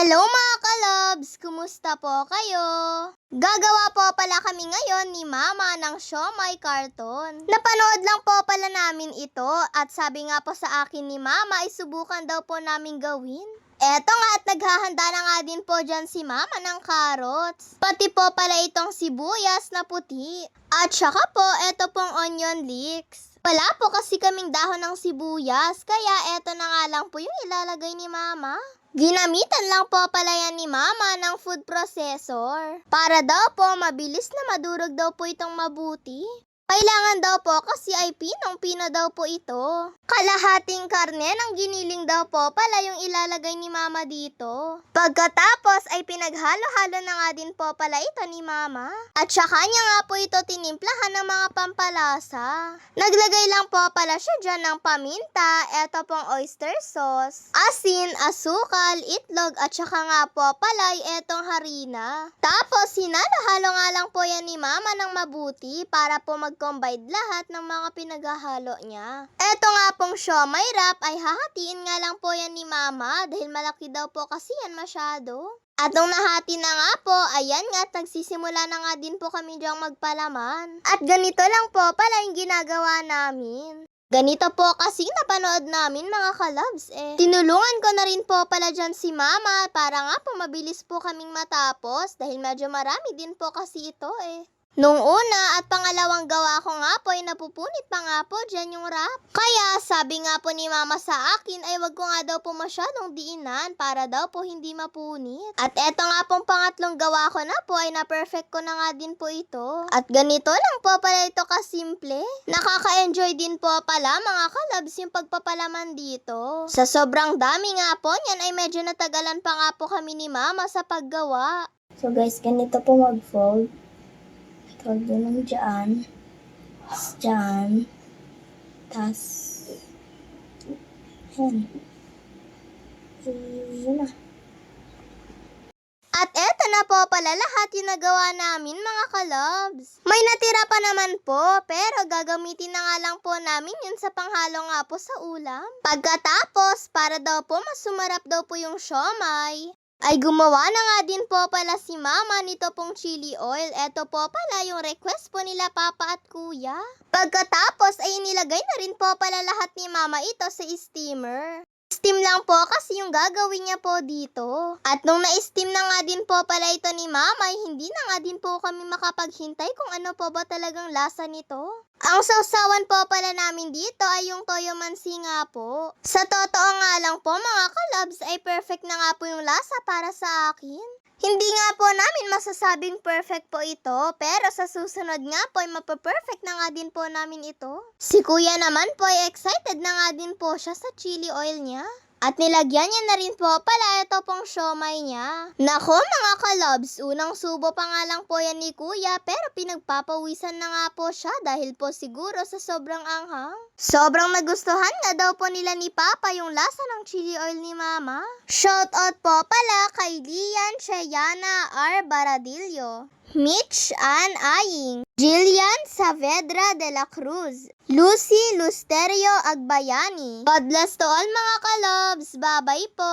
Hello mga kalabs! Kumusta po kayo? Gagawa po pala kami ngayon ni Mama ng siomai karton. Napanood lang po pala namin ito at sabi nga po sa akin ni Mama ay subukan daw po namin gawin. Eto nga at naghahanda na nga din po dyan si Mama ng carrots. Pati po pala itong sibuyas na puti. At saka po eto pong onion leeks. Wala po kasi kaming dahon ng sibuyas kaya eto na nga lang po yung ilalagay ni Mama. Ginamitan lang po pala yan ni Mama ng food processor. Para daw po mabilis na madurog daw po itong mabuti. Kailangan daw po kasi ay pinong-pino daw po ito. Kalahating karne ng giniling daw po pala yung ilalagay ni Mama dito. Pagkatapos ay pinaghalo-halo na nga din po pala ito ni Mama. At saka niya nga po ito tinimplahan ng mga pampalasa. Naglagay lang po pala siya dyan ng paminta, eto pong oyster sauce, asin, asukal, itlog at saka nga po pala ay etong harina. Tapos hinalo-halo nga lang po yan ni Mama ng mabuti para po mag-combine lahat ng mga pinaghahalo niya. Eto nga pong siomai wrap ay hahatiin nga lang po yan ni Mama dahil malaki daw po kasi yan masyado. At nung nahati na nga po, ayan nga, nagsisimula na nga din po kami diyang magpalaman. At ganito lang po pala yung ginagawa namin. Ganito po kasi napanood namin mga kalabs Tinulungan ko na rin po pala dyan si Mama para nga po mabilis po kaming matapos dahil medyo marami din po kasi ito Nung una at pangalawang gawa ko nga po ay napupunit pa nga po dyan yung wrap. Kaya sabi nga po ni Mama sa akin ay wag ko nga daw po masyadong diinan para daw po hindi mapunit. At eto nga pong pangatlong gawa ko na po ay na-perfect ko na nga din po ito. At ganito lang po pala ito kasimple. Nakaka-enjoy din po pala mga kalabs yung pagpapalaman dito. Sa sobrang dami nga po niyan ay medyo natagalan pa nga po kami ni Mama sa paggawa. So guys, ganito po mag-fold. Fold yun lang dyan. Dyan. Tas. Yan. Yun na. At eto na po pala lahat yung nagawa namin mga kalabs. May natira pa naman po, pero gagamitin na nga lang po namin yun sa panghalo nga po sa ulam. Pagkatapos, para daw po mas sumarap daw po yung siomai, ay gumawa na nga din po pala si Mama nito pong chili oil. Eto po pala yung request po nila Papa at Kuya. Pagkatapos ay nilagay na rin po pala lahat ni Mama ito sa steamer. Steam lang po kasi yung gagawin niya po dito. At nung na-steam na nga din po pala ito ni Mama, ay hindi na nga din po kami makapaghintay kung ano po ba talagang lasa nito. Ang sausawan po pala namin dito ay yung toyo mansi nga po. Sa totoo nga lang po mga kalabs ay perfect na nga po yung lasa para sa akin. Hindi nga po namin masasabing perfect po ito, pero sa susunod nga po ay mapaperfect na nga din po namin ito. Si Kuya naman po ay excited na nga din po siya sa chili oil niya. At nilagyan niya na rin po pala ito pong siomai niya. Nako mga kalabs, unang subo pa nga lang po yan ni Kuya pero pinagpapawisan na nga po siya dahil po siguro sa sobrang anghang. Sobrang nagustuhan nga daw po nila ni Papa yung lasa ng chili oil ni Mama. Shoutout po pala kay Lian Chayana R. Baradillo, Mitch Ann Aying, Jillian Saavedra de la Cruz, Lucy Lusterio Agbayani. God bless to all mga kalobs. Bye-bye po!